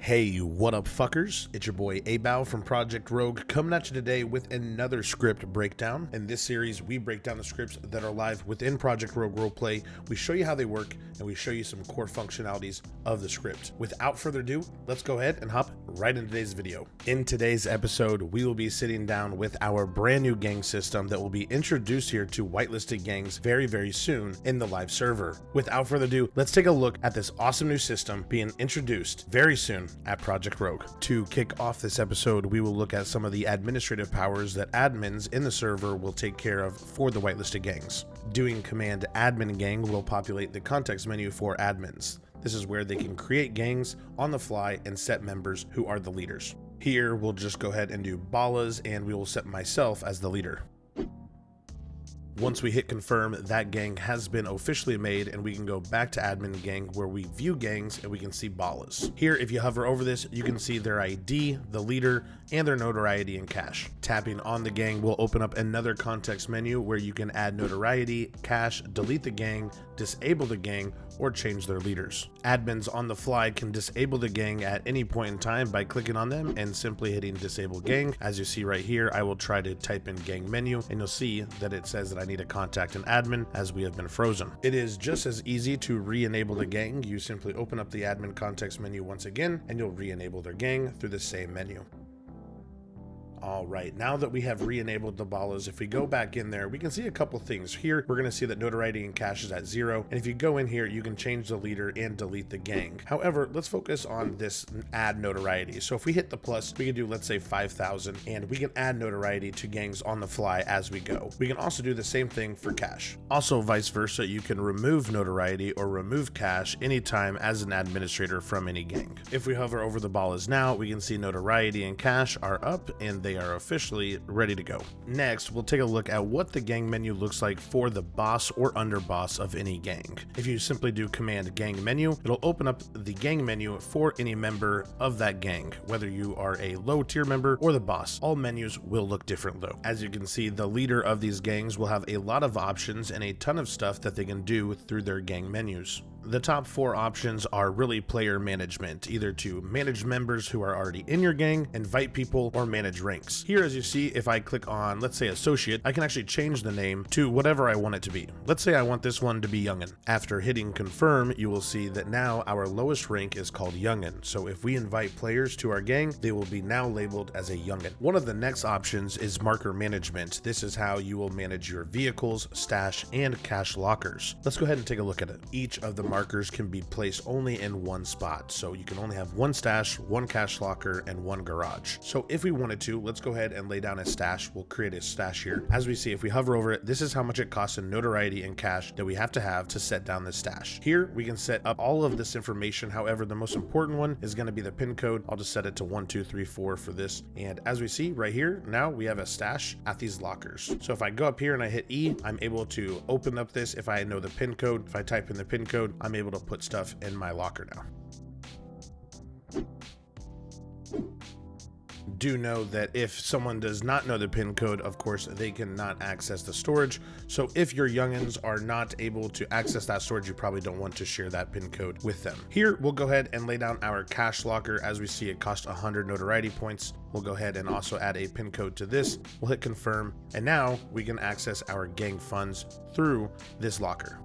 Hey, what up fuckers? It's your boy Abow from Project Rogue coming at you today with another script breakdown. In this series, we break down the scripts that are live within Project Rogue Roleplay. We show you how they work and we show you some core functionalities of the script. Without further ado, let's go ahead and hop right into today's video. In today's episode, we will be sitting down with our brand new gang system that will be introduced here to whitelisted gangs very soon in the live server. Without further ado, let's take a look at this awesome new system being introduced very soon at Project Rogue. To kick off this episode, we will look at some of the administrative powers that admins in the server will take care of for the whitelisted gangs. Doing command admin gang will populate the context menu for admins. This is where they can create gangs on the fly and set members who are the leaders. Here, we'll just go ahead and do ballas and we will set myself as the leader. Once we hit confirm, that gang has been officially made and we can go back to admin gang where we view gangs and we can see ballas. Here, if you hover over this, you can see their ID, the leader, and their notoriety and cash. Tapping on the gang will open up another context menu where you can add notoriety, cash, delete the gang, disable the gang, or change their leaders. Admins on the fly can disable the gang at any point in time by clicking on them and simply hitting disable gang. As you see right here, I will try to type in gang menu and you'll see that it says that I need to contact an admin as we have been frozen. It is just as easy to re-enable the gang. You simply open up the admin context menu once again and you'll re-enable their gang through the same menu. Alright, now that we have re-enabled the ballas, if we go back in there, we can see a couple things. Here, we're going to see that notoriety and cash is at 0, and if you go in here, you can change the leader and delete the gang. However, let's focus on this add notoriety. So if we hit the plus, we can do, let's say 5,000, and we can add notoriety to gangs on the fly as we go. We can also do the same thing for cash. Also, vice versa, you can remove notoriety or remove cash anytime as an administrator from any gang. If we hover over the ballas now, we can see notoriety and cash are up, and they are officially ready to go. Next, we'll take a look at what the gang menu looks like for the boss or underboss of any gang. If you simply do command gang menu, it'll open up the gang menu for any member of that gang, whether you are a low tier member or the boss. All menus will look different though. As you can see, the leader of these gangs will have a lot of options and a ton of stuff that they can do through their gang menus. The top 4 options are really player management, either to manage members who are already in your gang, invite people, or manage ranks. Here, as you see, if I click on, let's say, associate, I can actually change the name to whatever I want it to be. Let's say I want this one to be Youngin. After hitting confirm, you will see that now our lowest rank is called Youngin. So if we invite players to our gang, they will be now labeled as a Youngin. One of the next options is marker management. This is how you will manage your vehicles, stash, and cash lockers. Let's go ahead and take a look at it. Each of the markers can be placed only in one spot, so you can only have one stash, one cash locker, and one garage. So if we wanted to, let's go ahead and lay down a stash. We'll create a stash here. As we see, if we hover over it, this is how much it costs in notoriety and cash that we have to set down this stash. Here we can set up all of this information. However, the most important one is going to be the pin code. I'll just set it to 1234 for this, and as we see right here, now we have a stash at these lockers. So if I go up here and I hit E, I'm able to open up this. If I know the pin code, if I type in the pin code, I'm able to put stuff in my locker now. Do know that if someone does not know the pin code, of course, they cannot access the storage. So if your youngins are not able to access that storage, you probably don't want to share that pin code with them. Here, we'll go ahead and lay down our cash locker. As we see, it costs 100 notoriety points. We'll go ahead and also add a pin code to this. We'll hit confirm, and now we can access our gang funds through this locker.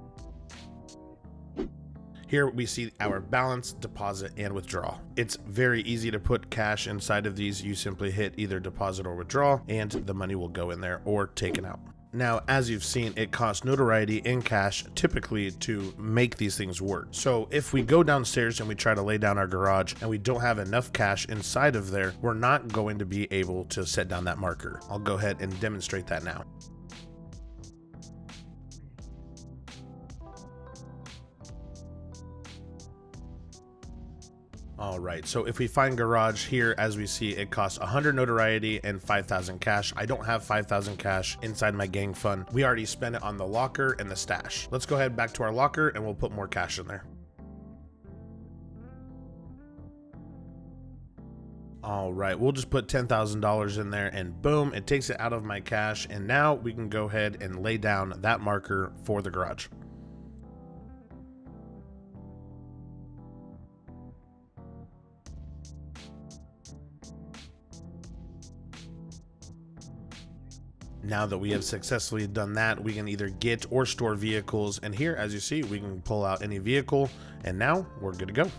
Here we see our balance, deposit, and withdraw. It's very easy to put cash inside of these. You simply hit either deposit or withdraw, and the money will go in there or taken out. Now, as you've seen, it costs notoriety and cash typically to make these things work. So if we go downstairs and we try to lay down our garage and we don't have enough cash inside of there, we're not going to be able to set down that marker. I'll go ahead and demonstrate that now. Alright, so if we find garage here, as we see, it costs 100 notoriety and 5,000 cash. I don't have 5,000 cash inside my gang fund. We already spent it on the locker and the stash. Let's go ahead back to our locker and we'll put more cash in there. Alright, we'll just put $10,000 in there and boom, it takes it out of my cash, and now we can go ahead and lay down that marker for the garage. Now that we have successfully done that, we can either get or store vehicles, and here, as you see, we can pull out any vehicle, and now we're good to go.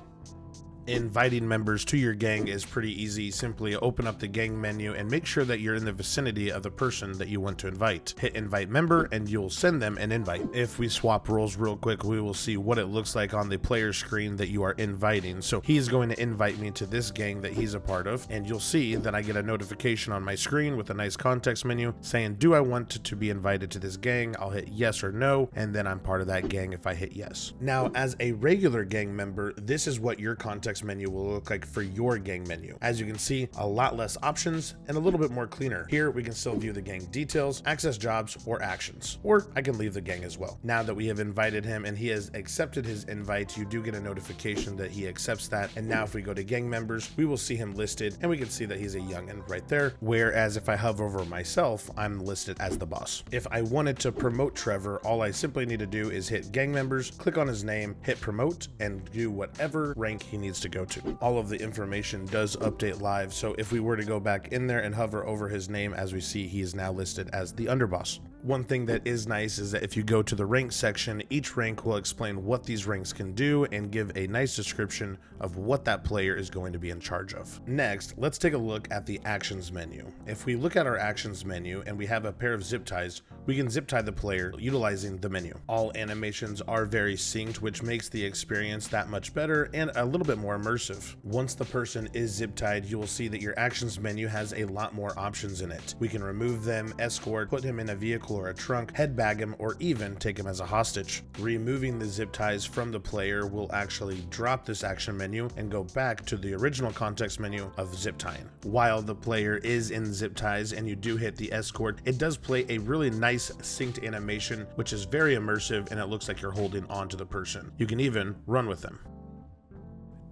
Inviting members to your gang is pretty easy. Simply open up the gang menu and make sure that you're in the vicinity of the person that you want to invite. Hit invite member and you'll send them an invite. If we swap roles real quick, we will see what it looks like on the player screen that you are inviting. So he's going to invite me to this gang that he's a part of, and you'll see that I get a notification on my screen with a nice context menu saying, do I want to be invited to this gang? I'll hit yes or no, and then I'm part of that gang if I hit yes. Now, as a regular gang member, this is what your context menu will look like for your gang menu. As you can see, a lot less options and a little bit more cleaner. Here we can still view the gang details, access jobs or actions, or I can leave the gang as well. Now that we have invited him and he has accepted his invite, you do get a notification that he accepts that. And now if we go to gang members, we will see him listed and we can see that he's a youngin right there. Whereas if I hover over myself, I'm listed as the boss. If I wanted to promote Trevor, all I simply need to do is hit gang members, click on his name, hit promote, and do whatever rank he needs to go to. All of the information does update live, so if we were to go back in there and hover over his name, as we see, he is now listed as the underboss. One thing that is nice is that if you go to the rank section, each rank will explain what these ranks can do and give a nice description of what that player is going to be in charge of. Next, let's take a look at the actions menu. If we look at our actions menu and we have a pair of zip ties, we can zip tie the player utilizing the menu. All animations are very synced, which makes the experience that much better and a little bit more immersive. Once the person is zip tied, you will see that your actions menu has a lot more options in it. We can remove them, escort, put him in a vehicle or a trunk, head bag him, or even take him as a hostage. Removing the zip ties from the player will actually drop this action menu and go back to the original context menu of zip tying. While the player is in zip ties and you do hit the escort, it does play a really nice synced animation, which is very immersive and it looks like you're holding on to the person. You can even run with them.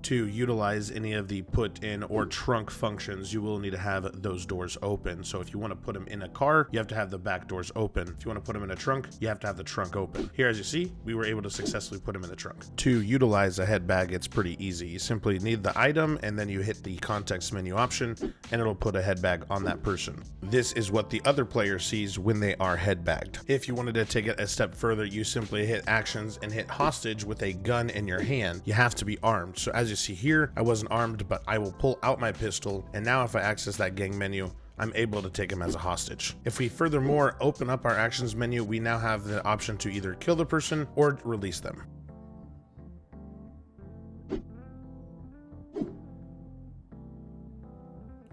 To utilize any of the put in or trunk functions, you will need to have those doors open. So if you want to put them in a car, you have to have the back doors open. If you want to put them in a trunk, you have to have the trunk open. Here, as you see, we were able to successfully put them in the trunk. To utilize a head bag, it's pretty easy. You simply need the item and then you hit the context menu option and it'll put a head bag on that person. This is what the other player sees when they are head bagged. If you wanted to take it a step further, you simply hit actions and hit hostage with a gun in your hand. You have to be armed. So as you see here, I wasn't armed, but I will pull out my pistol, and now if I access that gang menu, I'm able to take him as a hostage. If we furthermore open up our actions menu, we now have the option to either kill the person or release them.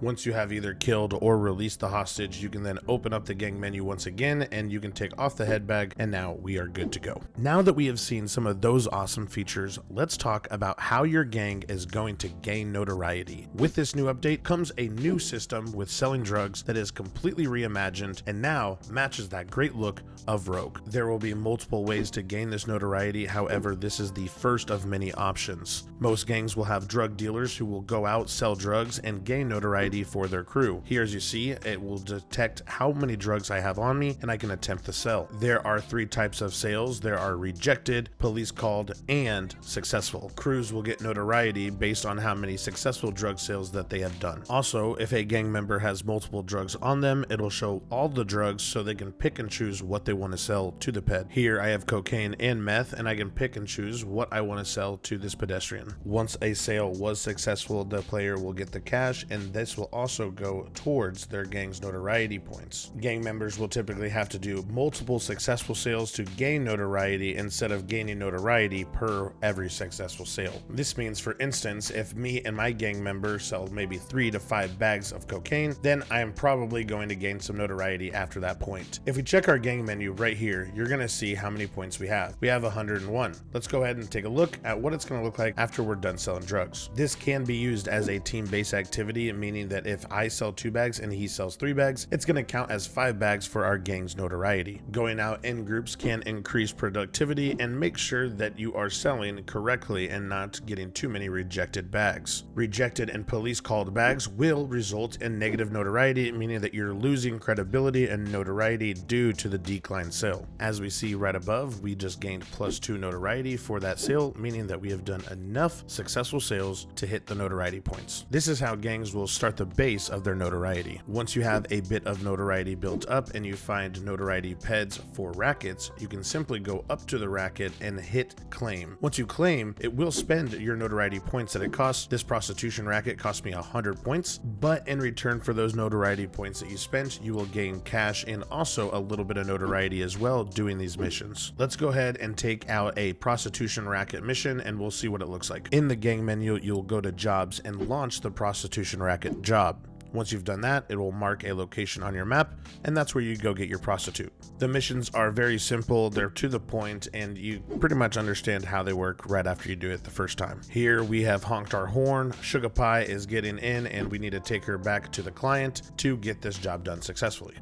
Once you have either killed or released the hostage, you can then open up the gang menu once again and you can take off the head bag, and now we are good to go. Now that we have seen some of those awesome features, let's talk about how your gang is going to gain notoriety. With this new update comes a new system with selling drugs that is completely reimagined and now matches that great look of Rogue. There will be multiple ways to gain this notoriety, however, this is the first of many options. Most gangs will have drug dealers who will go out, sell drugs, and gain notoriety for their crew. Here, as you see, it will detect how many drugs I have on me and I can attempt to sell. There are 3 types of sales. There are rejected, police called, and successful. Crews will get notoriety based on how many successful drug sales that they have done. Also, if a gang member has multiple drugs on them, it'll show all the drugs so they can pick and choose what they want to sell to the ped. Here I have cocaine and meth and I can pick and choose what I want to sell to this pedestrian. Once a sale was successful, the player will get the cash, and this will also go towards their gang's notoriety points. Gang members will typically have to do multiple successful sales to gain notoriety instead of gaining notoriety per every successful sale. This means, for instance, if me and my gang member sell maybe 3 to 5 bags of cocaine, then I am probably going to gain some notoriety after that point. If we check our gang menu right here, you're going to see how many points we have. We have 101. Let's go ahead and take a look at what it's going to look like after we're done selling drugs. This can be used as a team-based activity, meaning that if I sell 2 bags and he sells 3 bags, it's going to count as 5 bags for our gang's notoriety. Going out in groups can increase productivity and make sure that you are selling correctly and not getting too many rejected bags. Rejected and police called bags will result in negative notoriety, meaning that you're losing credibility and notoriety due to the declined sale. As we see right above, we just gained +2 notoriety for that sale, meaning that we have done enough successful sales to hit the notoriety points. This is how gangs will start at the base of their notoriety. Once you have a bit of notoriety built up and you find notoriety peds for rackets, you can simply go up to the racket and hit claim. Once you claim, it will spend your notoriety points that it costs. This prostitution racket cost me 100 points, but in return for those notoriety points that you spent, you will gain cash and also a little bit of notoriety as well doing these missions. Let's go ahead and take out a prostitution racket mission and we'll see what it looks like. In the gang menu, you'll go to jobs and launch the prostitution racket job. Once you've done that, it will mark a location on your map, and that's where you go get your prostitute. The missions are very simple, they're to the point, and you pretty much understand how they work right after you do it the first time. Here we have honked our horn, Sugar Pie is getting in, and we need to take her back to the client to get this job done successfully.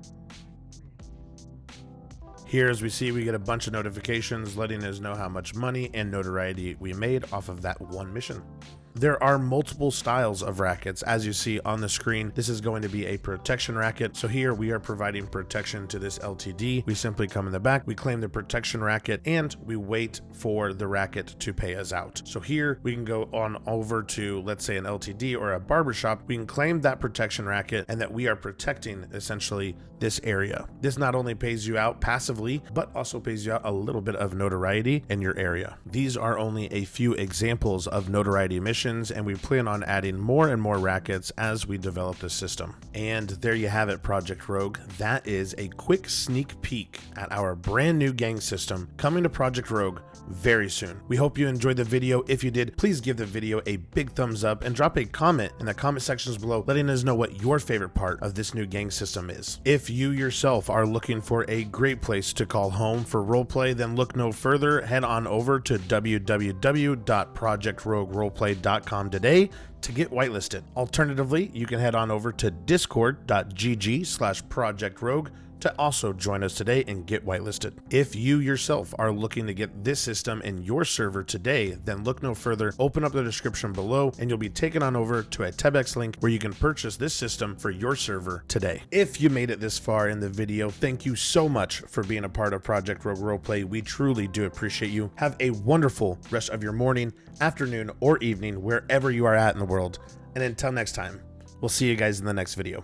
Here, as we see, we get a bunch of notifications letting us know how much money and notoriety we made off of that one mission. There are multiple styles of rackets. As you see on the screen, this is going to be a protection racket. So here we are providing protection to this LTD. We simply come in the back, we claim the protection racket, and we wait for the racket to pay us out. So here we can go on over to, let's say, an LTD or a barbershop. We can claim that protection racket and that we are protecting essentially this area. This not only pays you out passively, but also pays you out a little bit of notoriety in your area. These are only a few examples of notoriety missions, and we plan on adding more and more rackets as we develop the system. And there you have it, Project Rogue. That is a quick sneak peek at our brand new gang system coming to Project Rogue very soon. We hope you enjoyed the video. If you did, please give the video a big thumbs up and drop a comment in the comment sections below letting us know what your favorite part of this new gang system is. If you yourself are looking for a great place to call home for roleplay, then look no further. Head on over to www.projectrogueroleplay.com today to get whitelisted. Alternatively, you can head on over to discord.gg/projectrogue to also join us today and get whitelisted. If you yourself are looking to get this system in your server today, then look no further. Open up the description below and you'll be taken on over to a Tebex link where you can purchase this system for your server today. If you made it this far in the video, thank you so much for being a part of Project Rogue Roleplay. We truly do appreciate you. Have a wonderful rest of your morning, afternoon, or evening, wherever you are at in the world. And until next time, we'll see you guys in the next video.